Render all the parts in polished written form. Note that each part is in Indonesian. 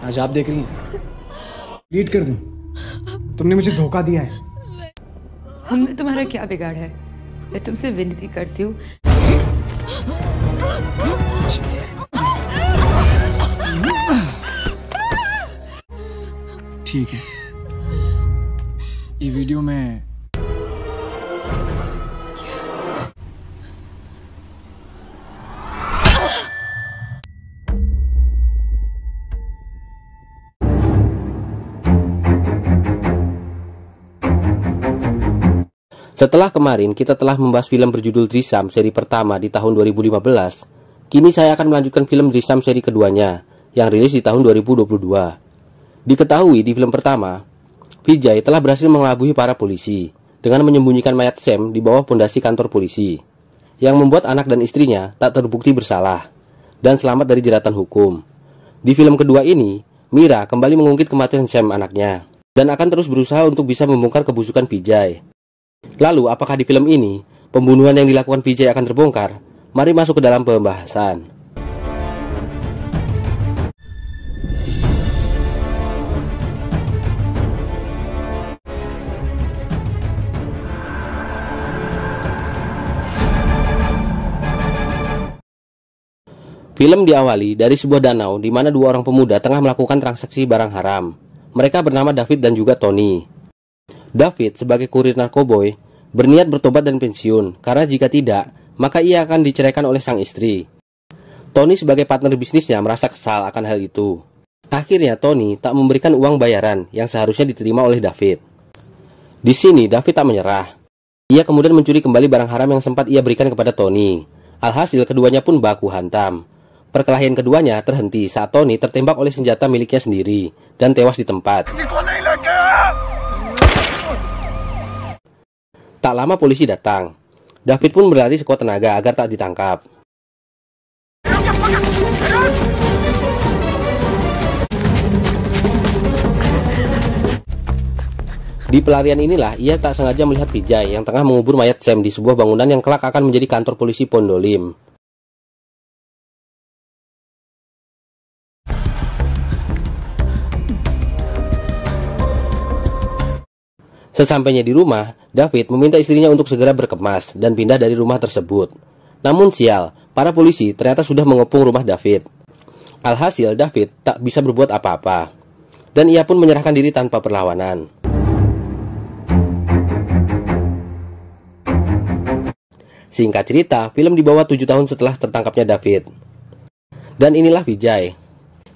आज आप देख रही हैं, लीड कर दूं। तुमने मुझे धोखा दिया है। हमने तुम्हारा क्या बिगाड़ा है? मैं तुमसे विनती करती हूँ। ठीक है, ये वीडियो में Setelah kemarin kita telah membahas film berjudul Drisam seri pertama di tahun 2015, kini saya akan melanjutkan film Drisam seri keduanya yang rilis di tahun 2022. Diketahui di film pertama, Vijay telah berhasil mengelabui para polisi dengan menyembunyikan mayat Sam di bawah pondasi kantor polisi, yang membuat anak dan istrinya tak terbukti bersalah dan selamat dari jeratan hukum. Di film kedua ini, Mira kembali mengungkit kematian Sam anaknya dan akan terus berusaha untuk bisa membongkar kebusukan Vijay. Lalu, apakah di film ini pembunuhan yang dilakukan Vijay akan terbongkar? Mari masuk ke dalam pembahasan. Film diawali dari sebuah danau di mana dua orang pemuda tengah melakukan transaksi barang haram. Mereka bernama David dan juga Tony. David sebagai kurir narkoboy berniat bertobat dan pensiun, karena jika tidak, maka ia akan diceraikan oleh sang istri. Tony sebagai partner bisnisnya merasa kesal akan hal itu. Akhirnya Tony tak memberikan uang bayaran yang seharusnya diterima oleh David. Di sini David tak menyerah. Ia kemudian mencuri kembali barang haram yang sempat ia berikan kepada Tony. Alhasil keduanya pun baku hantam. Perkelahian keduanya terhenti saat Tony tertembak oleh senjata miliknya sendiri dan tewas di tempat. Tak lama polisi datang. David pun berlari sekuat tenaga agar tak ditangkap. Di pelarian inilah ia tak sengaja melihat Vijay yang tengah mengubur mayat Sam di sebuah bangunan yang kelak akan menjadi kantor polisi Pondolim. Sesampainya di rumah, David meminta istrinya untuk segera berkemas dan pindah dari rumah tersebut. Namun sial, para polisi ternyata sudah mengepung rumah David. Alhasil, David tak bisa berbuat apa-apa, dan ia pun menyerahkan diri tanpa perlawanan. Singkat cerita, film dibawa 7 tahun setelah tertangkapnya David. Dan inilah Vijay,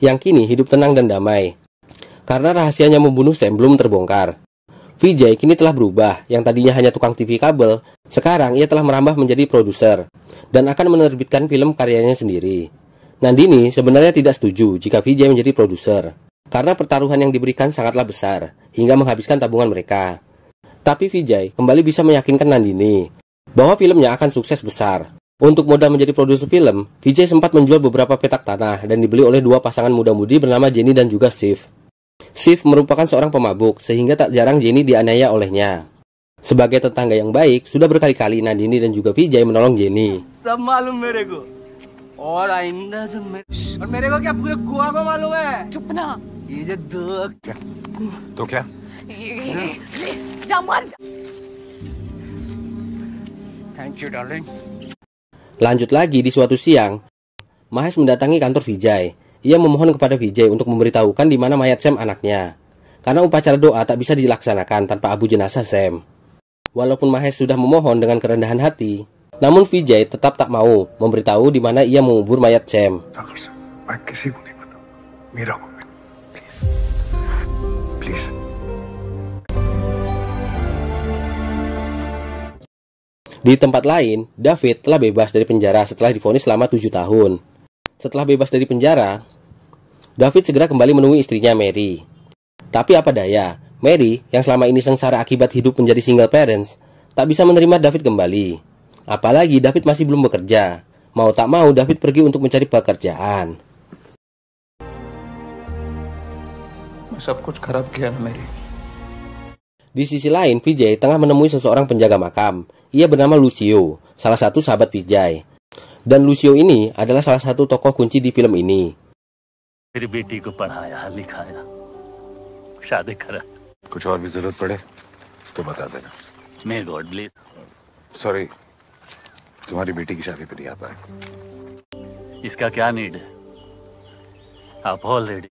yang kini hidup tenang dan damai, karena rahasianya membunuh Sam belum terbongkar. Vijay kini telah berubah, yang tadinya hanya tukang TV kabel, sekarang ia telah merambah menjadi produser, dan akan menerbitkan film karyanya sendiri. Nandini sebenarnya tidak setuju jika Vijay menjadi produser, karena pertaruhan yang diberikan sangatlah besar, hingga menghabiskan tabungan mereka. Tapi Vijay kembali bisa meyakinkan Nandini, bahwa filmnya akan sukses besar. Untuk modal menjadi produser film, Vijay sempat menjual beberapa petak tanah, dan dibeli oleh dua pasangan muda-mudi bernama Jenny dan juga Shiv. Shiv merupakan seorang pemabuk, sehingga tak jarang Jenny dianiaya olehnya. Sebagai tetangga yang baik, sudah berkali-kali Nandini dan juga Vijay menolong Jenny. Lanjut lagi di suatu siang, Mahesh mendatangi kantor Vijay. Ia memohon kepada Vijay untuk memberitahukan di mana mayat Sam anaknya, karena upacara doa tak bisa dilaksanakan tanpa abu jenazah Sam. Walaupun Mahesh sudah memohon dengan kerendahan hati, namun Vijay tetap tak mau memberitahu di mana ia mengubur mayat Sam. Di tempat lain, David telah bebas dari penjara setelah divonis selama 7 tahun. Setelah bebas dari penjara, David segera kembali menemui istrinya Mary. Tapi apa daya, Mary yang selama ini sengsara akibat hidup menjadi single parents, tak bisa menerima David kembali. Apalagi David masih belum bekerja. Mau tak mau David pergi untuk mencari pekerjaan. Di sisi lain, Vijay tengah menemui seseorang penjaga makam. Ia bernama Lucio, salah satu sahabat Vijay. Dan Lucio ini adalah salah satu tokoh kunci di film ini. फिर बेटी को पढ़ाया लिखाया, शादी करा। कुछ और भी जरूरत पड़े तो बता देना। May God bless. सॉरी, तुम्हारी बेटी की शादी पे नहीं आ पाए। इसका क्या नीड है? आप already.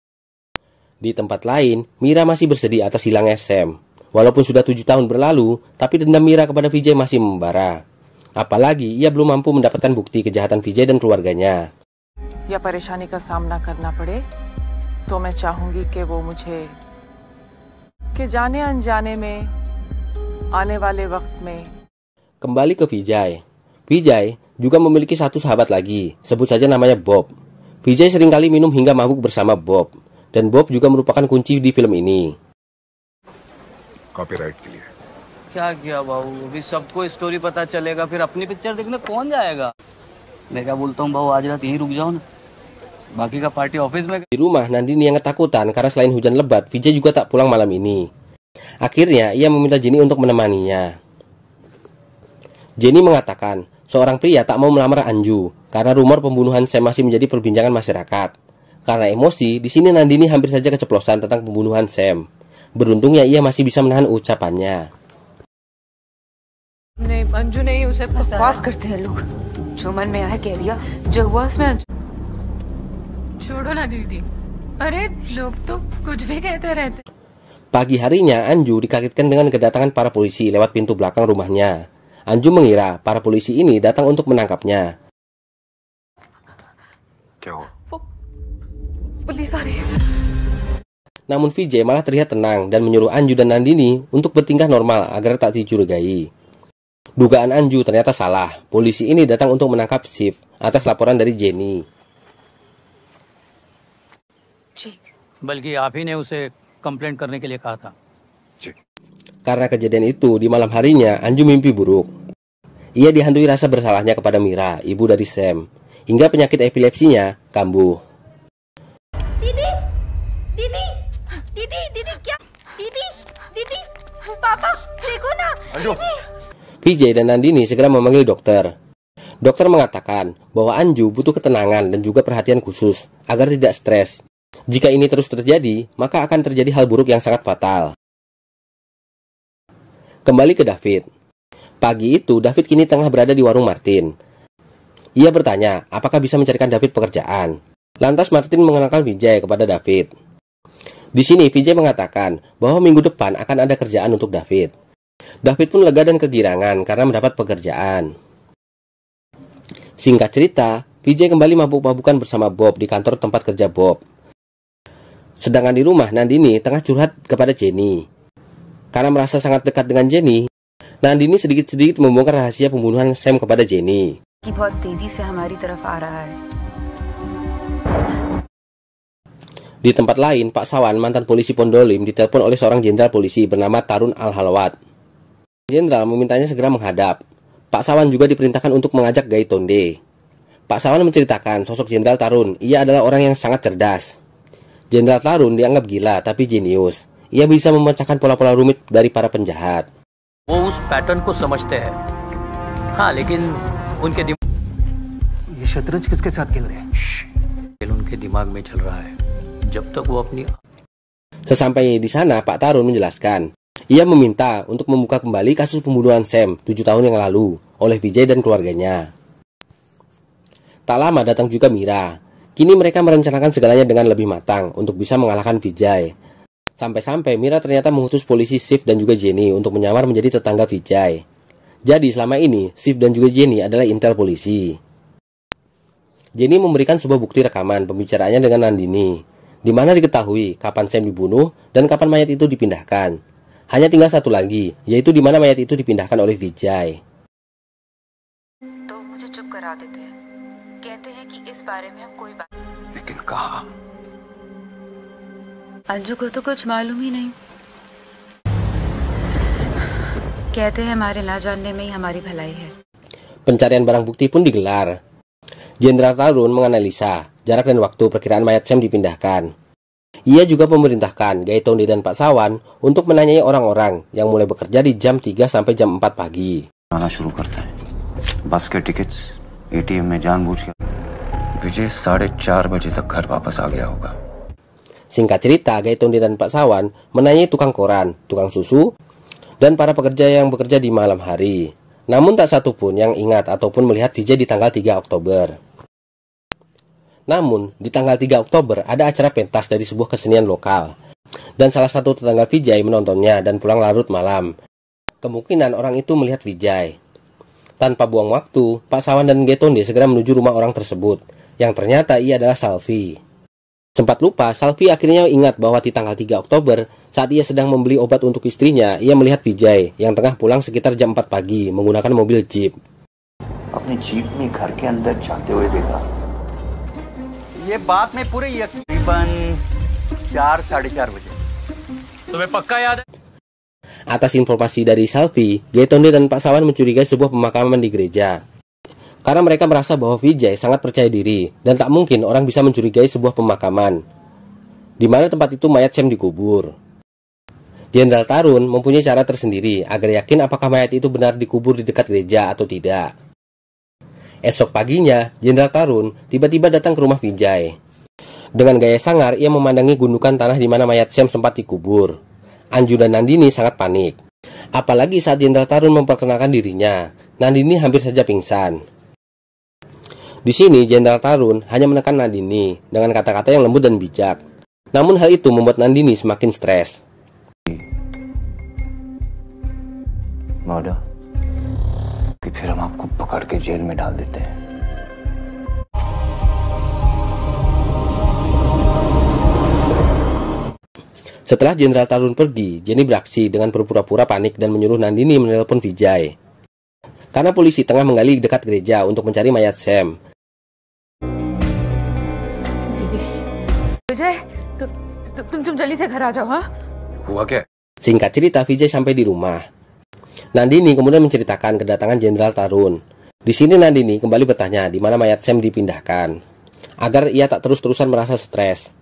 Di tempat lain, Mira masih bersedih atas hilangnya Sam. Walaupun sudah 7 tahun berlalu, tapi dendam Mira kepada Vijay masih membara. Apalagi ia belum mampu mendapatkan bukti kejahatan Vijay dan keluarganya. या परेशानी का सामना करना पड़े तो मैं चाहूंगी कि वो मुझे कि जाने अनजाने में आने वाले वक्त में। Kembali ke Vijay. Vijay juga memiliki satu sahabat lagi, sebut saja namanya Bob. Vijay seringkali minum hingga mabuk bersama Bob, dan Bob juga merupakan kunci di film ini. Copyright के लिए क्या किया बाबू, अभी सबको स्टोरी पता चलेगा, फिर अपनी पिक्चर देखने कौन जाएगा। मैं क्या बोलता हूँ बाबू, आज रात यहीं रुक जाओ ना, बाकी का पार्टी ऑफिस में। Di rumah, Nandini yang ketakutan karena selain hujan lebat, Vijay juga tak pulang malam ini. Akhirnya, ia meminta Jenny untuk menemaninya. Jenny mengatakan, seorang pria tak mau melamar Anju karena rumor pembunuhan Sam masih menjadi perbincangan masyarakat. Karena emosi, di sini Nandini hampir saja keceplosan tentang pembunuhan Sam. Beruntungnya ia masih bisa menahan ucapannya. Anju ने ही उसे फंसाया। बकवास करते हैं लोग, जो मन में आया कह दिया, जो हुआ उसमें अंजू। छोड़ो ना दीदी, अरे लोग तो कुछ भी कहते रहते। Pagi harinya, Anju dikagetkan dengan kedatangan para polisi lewat pintu belakang rumahnya. Anju mengira para polisi ini datang untuk menangkapnya. क्या हुआ? पुलिस आ रही है। Namun Vijay malah terlihat tenang dan menyuruh Anju dan Nandini untuk bertingkah normal agar tak dicurigai. Dugaan Anju ternyata salah. Polisi ini datang untuk menangkap Shiv atas laporan dari Jenny. बल्कि आप ही ने उसे कंप्लेंट करने के लिए कहा था। Karena kejadian itu, di malam harinya Anju mimpi buruk. Ia dihantui rasa bersalahnya kepada Mira, ibu dari Sam, hingga penyakit epilepsinya kambuh. दीदी, दीदी, दीदी, दीदी क्या? दीदी, दीदी, पापा, देखो ना। Vijay dan Nandini segera memanggil dokter. Dokter mengatakan bahwa Anju butuh ketenangan dan juga perhatian khusus agar tidak stres. Jika ini terus terjadi, maka akan terjadi hal buruk yang sangat fatal. Kembali ke David. Pagi itu, David kini tengah berada di warung Martin. Ia bertanya, apakah bisa mencarikan David pekerjaan. Lantas Martin mengenalkan Vijay kepada David. Di sini Vijay mengatakan bahwa minggu depan akan ada kerjaan untuk David. David pun lega dan kegirangan karena mendapat pekerjaan. Singkat cerita, Vijay kembali mabuk-mabukan bersama Bob di kantor tempat kerja Bob. Sedangkan di rumah, Nandini tengah curhat kepada Jenny. Karena merasa sangat dekat dengan Jenny, Nandini sedikit-sedikit membongkar rahasia pembunuhan Sam kepada Jenny. बहुत तेजी से हमारी तरफ आ रहा है। Di tempat lain, Pak Sawan, mantan polisi Pondolim, ditelepon oleh seorang jenderal polisi bernama Tarun Al-Halawat. Jenderal memintanya segera menghadap. Pak Sawan juga diperintahkan untuk mengajak Gaitonde. Pak Sawan menceritakan sosok Jenderal Tarun. Ia adalah orang yang sangat cerdas. Jenderal Tarun dianggap gila tapi jenius. Ia bisa memecahkan pola-pola rumit dari para penjahat. वो उस पैटर्न को समझते हैं, हाँ, लेकिन उनके ये शतरंज किसके साथ खेल रहे हैं? उनके दिमाग में चल रहा है। जब तक वो अपनी Sesampainya di sana, Pak Tarun menjelaskan. Ia meminta untuk membuka kembali kasus pembunuhan Sam 7 tahun yang lalu oleh Vijay dan keluarganya. Tak lama datang juga Mira. Kini mereka merencanakan segalanya dengan lebih matang untuk bisa mengalahkan Vijay. Sampai-sampai Mira ternyata mengutus polisi Shiv dan juga Jenny untuk menyamar menjadi tetangga Vijay. Jadi selama ini Shiv dan juga Jenny adalah intel polisi. Jenny memberikan sebuah bukti rekaman pembicaraannya dengan Nandini, di mana diketahui kapan Sam dibunuh dan kapan mayat itu dipindahkan. Hanya tinggal satu lagi, yaitu di mana mayat itu dipindahkan oleh Vijay. तो मुझे चुप करा देते हैं, कहते हैं कि इस बारे में हम कोई बात। लेकिन कहा? अंजू को तो कुछ मालूम ही नहीं, कहते हैं हमारे ना जानने में ही हमारी भलाई है। Pencarian barang bukti pun digelar. Jenderal Tarun menganalisa jarak dan waktu perkiraan mayat Sam dipindahkan. Ia juga memerintahkan Gaitonde dan Pak Sawan untuk menanyai orang-orang yang mulai bekerja di jam 3 sampai jam 4 pagi. आना शुरू करता है। बस के tickets ATM में जानबूझ के विजय 4:30 बजे तक घर वापस आ गया होगा। Singkat cerita, Gaitonde dan Pak Sawan menanyai tukang koran, tukang susu, dan para pekerja yang bekerja di malam hari. Namun tak satu pun yang ingat ataupun melihat Vijay di tanggal 3 Oktober. Namun, di tanggal 3 Oktober ada acara pentas dari sebuah kesenian lokal. Dan salah satu tetangga Vijay menontonnya dan pulang larut malam. Kemungkinan orang itu melihat Vijay. Tanpa buang waktu, Pak Sawan dan Gaitonde segera menuju rumah orang tersebut, yang ternyata ia adalah Salvi. Sempat lupa, Salvi akhirnya ingat bahwa di tanggal 3 Oktober, saat ia sedang membeli obat untuk istrinya, ia melihat Vijay yang tengah pulang sekitar jam 4 pagi menggunakan mobil jeep. अपनी जीप में घर के अंदर जाते हुए देखा। ये बात मैं पूरे यकीनन 4-4:30 बजे। तुम्हें पक्का याद है? Atas informasi dari Salvi, Gaitonde dan Pak Sawan mencurigai sebuah pemakaman di gereja. Karena mereka merasa bahwa Vijay sangat percaya diri dan tak mungkin orang bisa mencurigai sebuah pemakaman di mana tempat itu mayat Sam dikubur. Jenderal Tarun mempunyai cara tersendiri agar yakin apakah mayat itu benar dikubur di dekat gereja atau tidak. Esok paginya, Jenderal Tarun tiba-tiba datang ke rumah Vijay. Dengan gaya sangar, ia memandangi gundukan tanah di mana mayat Sam sempat dikubur. Anju dan Nandini sangat panik. Apalagi saat Jenderal Tarun memperkenalkan dirinya, Nandini hampir saja pingsan. Di sini, Jenderal Tarun hanya menekan Nandini dengan kata-kata yang lembut dan bijak. Namun hal itu membuat Nandini semakin stres. Murder कि फिर हम आपको पकड़ के जेल में डाल देते हैं। Setelah Jenderal Tarun pergi, Jenny beraksi dengan berpura-pura panik dan menyuruh Nandini menelpon Vijay. Karena polisi tengah menggali dekat gereja untuk mencari mayat Sam. विजय तुम जल्दी से घर आ जाओ। हाँ हुआ क्या? Singkat cerita, Vijay sampai di rumah. Nandini kemudian menceritakan kedatangan Jenderal Tarun. Di sini Nandini kembali bertanya di mana mayat Sam dipindahkan, agar ia tak terus-terusan merasa stres.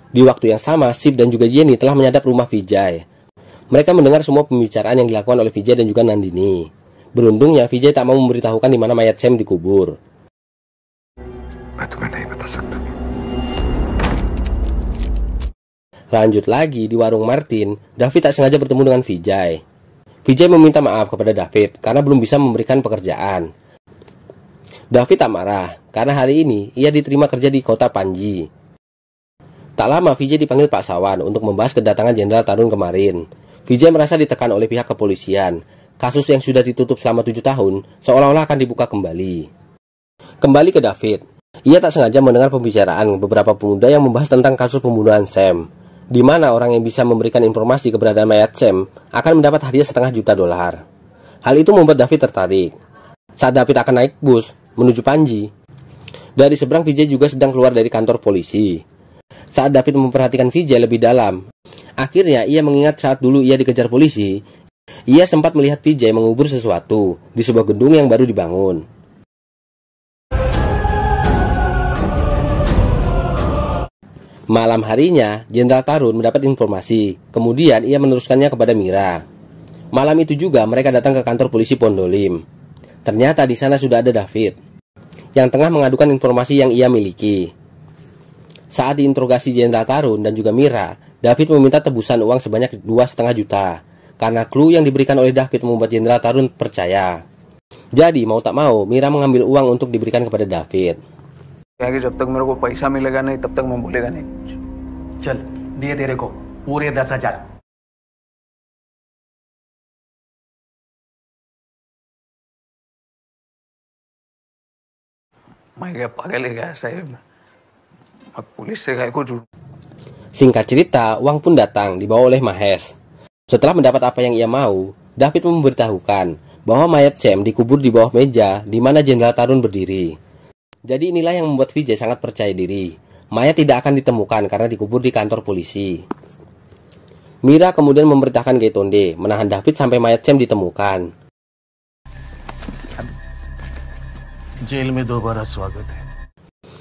Di waktu yang sama, Sip dan juga Jenny telah menyadap rumah Vijay. Mereka mendengar semua pembicaraan yang dilakukan oleh Vijay dan juga Nandini. Beruntungnya, Vijay tak mau memberitahukan di mana mayat Sam dikubur. Lanjut lagi, di warung Martin, David tak sengaja bertemu dengan Vijay. Vijay meminta maaf kepada David karena belum bisa memberikan pekerjaan. David tak marah karena hari ini ia diterima kerja di kota Panji. Tak lama Vijay dipanggil Pak Sawan untuk membahas kedatangan Jenderal Tarun kemarin. Vijay merasa ditekan oleh pihak kepolisian. Kasus yang sudah ditutup selama 7 tahun seolah-olah akan dibuka kembali. Kembali ke David. Ia tak sengaja mendengar pembicaraan beberapa pemuda yang membahas tentang kasus pembunuhan Sam, di mana orang yang bisa memberikan informasi keberadaan mayat Sam akan mendapat hadiah $500. Hal itu membuat David tertarik. Saat David akan naik bus menuju Panji, dari seberang Vijay juga sedang keluar dari kantor polisi. Saat David memperhatikan Vijay lebih dalam, akhirnya ia mengingat saat dulu ia dikejar polisi, ia sempat melihat Vijay mengubur sesuatu di sebuah gedung yang baru dibangun. Malam harinya, Jenderal Tarun mendapat informasi. Kemudian ia meneruskannya kepada Mira. Malam itu juga mereka datang ke kantor polisi Pondolim. Ternyata di sana sudah ada David, yang tengah mengadukan informasi yang ia miliki. Saat diinterogasi Jenderal Tarun dan juga Mira, David meminta tebusan uang sebanyak 2,5 juta. Karena clue yang diberikan oleh David membuat Jenderal Tarun percaya. Jadi mau tak mau, Mira mengambil uang untuk diberikan kepada David. कि जब तक मेरे को पैसा मिलेगा नहीं तब तक मैं बोलेगा नहीं कुछ। चल दिए तेरे को पूरे 10,000। मैं क्या पागल है क्या साहब? मैं पुलिस से काय को झूठ। Singkat cerita, uang pun datang dibawa oleh Mahesh. Setelah mendapat apa yang ia mau, David memberitahukan bahwa mayat Sam dikubur di bawah meja di mana Jenderal Tarun berdiri. Jadi inilah yang membuat Vijay sangat percaya diri. Mayat tidak akan ditemukan karena dikubur di kantor polisi. Mira kemudian memerintahkan Gaitonde menahan David sampai mayat Sam ditemukan. जेल में दोबारा स्वागत है।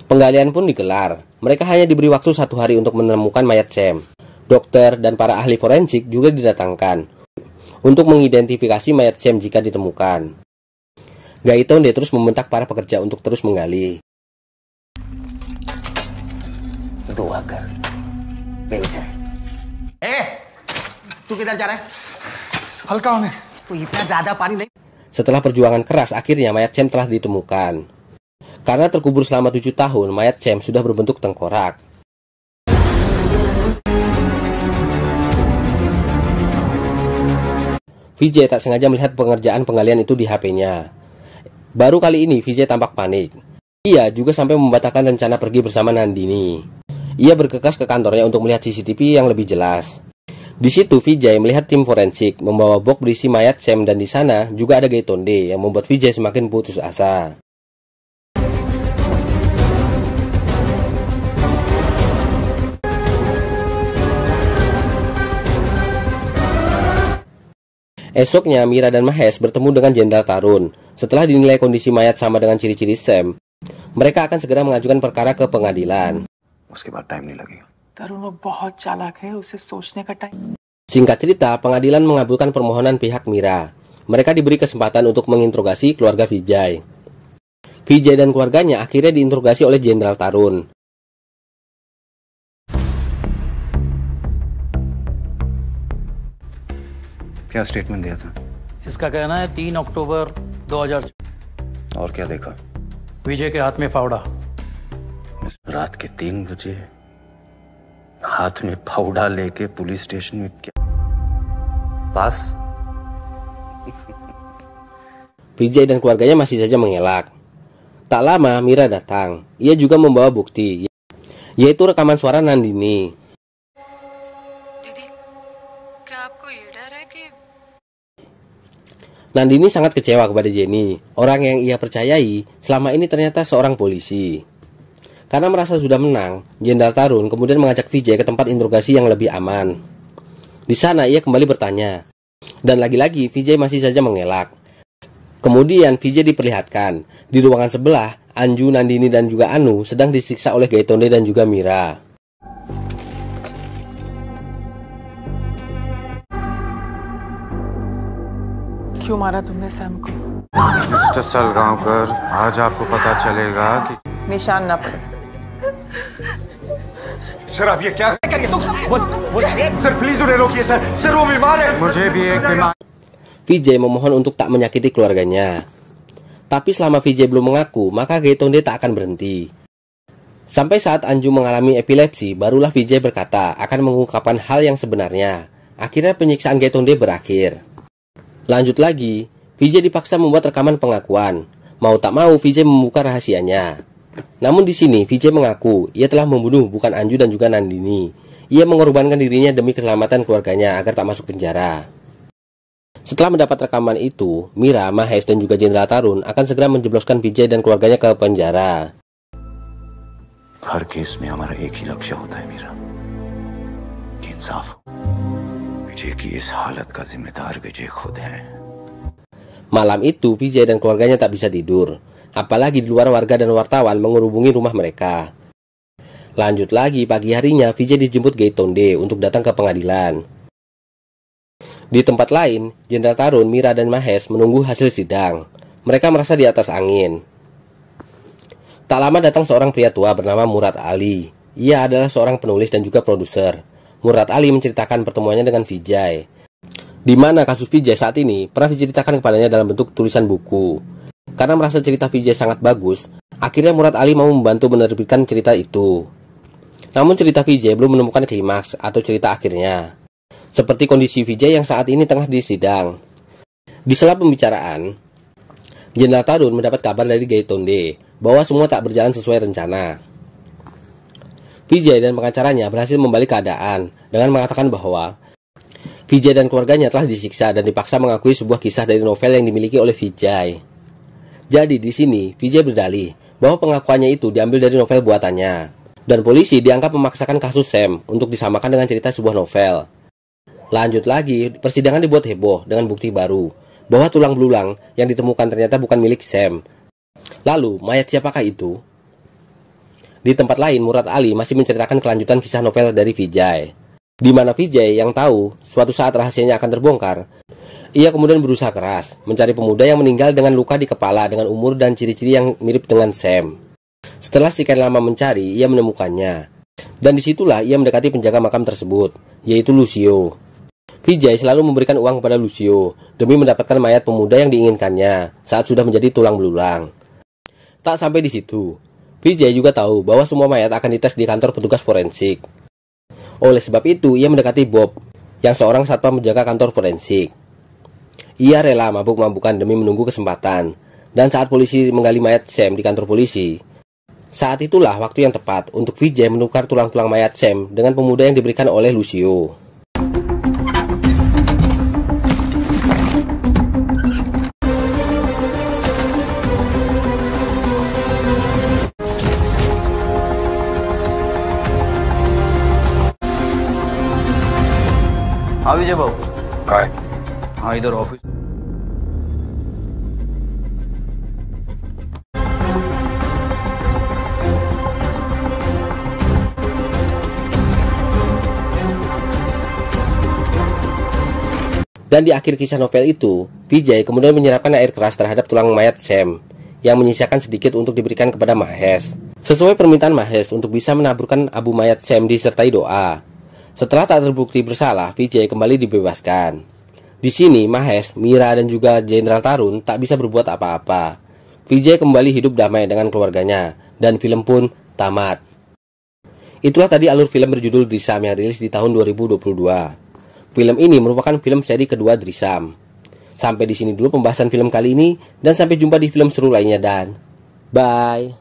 Penggalian pun digelar. Mereka hanya diberi waktu 1 hari untuk menemukan mayat Sam. Dokter dan para ahli forensik juga didatangkan untuk mengidentifikasi mayat Sam jika ditemukan. Gaitonde terus membentak para pekerja untuk terus menggali. दुआ कर बेवजह। तू किधर जा रहा है? हल्का होने। तू इतना ज्यादा पानी नहीं। Setelah perjuangan keras, akhirnya mayat Sam telah ditemukan. Karena terkubur selama 7 tahun, mayat Sam sudah berbentuk tengkorak. Vijay tak sengaja melihat pengerjaan penggalian itu di HP-nya. Baru kali ini Vijay tampak panik. Ia juga sampai membatalkan rencana pergi bersama Nandini. Ia bergegas ke kantornya untuk melihat CCTV yang lebih jelas. Di situ Vijay melihat tim forensik membawa box berisi mayat Sam, dan di sana juga ada Gaitonde yang membuat Vijay semakin putus asa. Esoknya Mira dan Mahesh bertemu dengan Jenderal Tarun. Setelah dinilai kondisi mayat sama dengan ciri-ciri Sam, mereka akan segera mengajukan perkara ke pengadilan. उसके बाद टाइम नहीं लगेगा। तरुण वो बहुत चालाक है, उसे सोचने का time. Singkat cerita, pengadilan mengabulkan permohonan pihak Mira. Mereka diberi kesempatan untuk menginterogasi keluarga Vijay. Vijay dan keluarganya akhirnya diinterogasi oleh Jenderal Tarun. क्या स्टेटमेंट दिया था? इसका कहना है 3 अक्टूबर 2000। और क्या देखा? विजय के हाथ में फावड़ा। रात के 3 बजे हाथ में फावड़ा लेके पुलिस स्टेशन में क्या? पास? Vijay dan keluarganya masih saja mengelak. Tak lama Mira datang. Ia juga membawa bukti, yaitu rekaman suara Nandini. Nandini sangat kecewa kepada Jenny, orang yang ia percayai selama ini ternyata seorang polisi. Karena merasa sudah menang, Jenderal Tarun kemudian mengajak Vijay ke tempat interogasi yang lebih aman. Di sana ia kembali bertanya, dan lagi-lagi Vijay masih saja mengelak. Kemudian Vijay diperlihatkan di ruangan sebelah, Anju, Nandini dan juga Anu sedang disiksa oleh Gaitonde dan juga Mira. क्यों मारा तुमने सैम को? मिस्टर सलगांवकर, आज आपको पता चलेगा कि निशान ना पड़े। सर आप ये क्या करिए? सर प्लीज उन्हें रोकिए सर। सर वो बीमार है। मुझे भी एक बीमार। Vijay memohon untuk tak menyakiti keluarganya. Tapi selama Vijay belum mengaku, maka Gaitonde tak akan berhenti. Sampai saat Anju mengalami epilepsi, barulah Vijay berkata akan mengungkapkan hal yang sebenarnya. Akhirnya penyiksaan Gaitonde berakhir. Lanjut lagi, Vijay dipaksa membuat rekaman pengakuan. Mau tak mau, Vijay membuka rahasianya. Namun di sini, Vijay mengaku ia telah membunuh bukan Anju dan juga Nandini. Ia mengorbankan dirinya demi keselamatan keluarganya agar tak masuk penjara. Setelah mendapat rekaman itu, Mira, Mahesh dan juga Jenderal Tarun akan segera menjebloskan Vijay dan keluarganya ke penjara. हर केस में हमारा एक ही लक्ष्य होता है मीरा, कि इंसाफ हो। विजय की इस हालत का जिम्मेदार विजय खुद है। Malam itu, Vijay dan keluarganya tak bisa tidur. Apalagi di luar warga dan wartawan mengerubungi rumah mereka. Lanjut lagi, pagi harinya Vijay dijemput Gaitonde untuk datang ke pengadilan. Di tempat lain, Jenderal Tarun, Mira dan Mahesh menunggu hasil sidang. Mereka merasa di atas angin. Tak lama datang seorang pria tua bernama Murad Ali. Ia adalah seorang penulis dan juga produser. Murad Ali menceritakan pertemuannya dengan Vijay, di mana kasus Vijay saat ini pernah diceritakan kepadanya dalam bentuk tulisan buku. Karena merasa cerita Vijay sangat bagus, akhirnya Murad Ali mau membantu menerbitkan cerita itu. Namun cerita Vijay belum menemukan klimaks atau cerita akhirnya. Seperti kondisi Vijay yang saat ini tengah disidang. Di sela pembicaraan, Jenderal Tarun mendapat kabar dari Gaitonde bahwa semua tak berjalan sesuai rencana. Vijay dan pengacaranya berhasil membalik keadaan dengan mengatakan bahwa Vijay dan keluarganya telah disiksa dan dipaksa mengakui sebuah kisah dari novel yang dimiliki oleh Vijay. Jadi di sini Vijay berdalih bahwa pengakuannya itu diambil dari novel buatannya, dan polisi dianggap memaksakan kasus Sam untuk disamakan dengan cerita sebuah novel. Lanjut lagi, persidangan dibuat heboh dengan bukti baru bahwa tulang belulang yang ditemukan ternyata bukan milik Sam. Lalu, mayat siapakah itu? Di tempat lain, Murad Ali masih menceritakan kelanjutan kisah novel dari Vijay, di mana Vijay yang tahu suatu saat rahasianya akan terbongkar. Ia kemudian berusaha keras mencari pemuda yang meninggal dengan luka di kepala dengan umur dan ciri-ciri yang mirip dengan Sam. Setelah sekian lama mencari, ia menemukannya. Dan disitulah ia mendekati penjaga makam tersebut, yaitu Lucio. Vijay selalu memberikan uang kepada Lucio demi mendapatkan mayat pemuda yang diinginkannya saat sudah menjadi tulang belulang. Tak sampai di situ, Vijay juga tahu bahwa semua mayat akan dites di kantor petugas forensik. Oleh sebab itu, ia mendekati Bob, yang seorang satpam menjaga kantor forensik. Ia rela mabuk-mabukan demi menunggu kesempatan, dan saat polisi menggali mayat Sam di kantor polisi, saat itulah waktu yang tepat untuk Vijay menukar tulang-tulang mayat Sam dengan pemuda yang diberikan oleh Lucio. हाँ विजय बाबू काय हाँ इधर office Dan di akhir kisah novel itu, Vijay kemudian menyiramkan air keras terhadap tulang mayat Sam, yang menyisakan sedikit untuk diberikan kepada Mahesh. Sesuai permintaan Mahesh untuk bisa menaburkan abu mayat Sam disertai doa. Setelah tak terbukti bersalah, Vijay kembali dibebaskan. Di sini, Mahesh, Mira, dan juga Jenderal Tarun tak bisa berbuat apa-apa. Vijay kembali hidup damai dengan keluarganya, dan film pun tamat. Itulah tadi alur film berjudul Drisam yang rilis di tahun 2022. Film ini merupakan film seri kedua Drisam. Sampai di sini dulu pembahasan film kali ini, dan sampai jumpa di film seru lainnya, dan bye.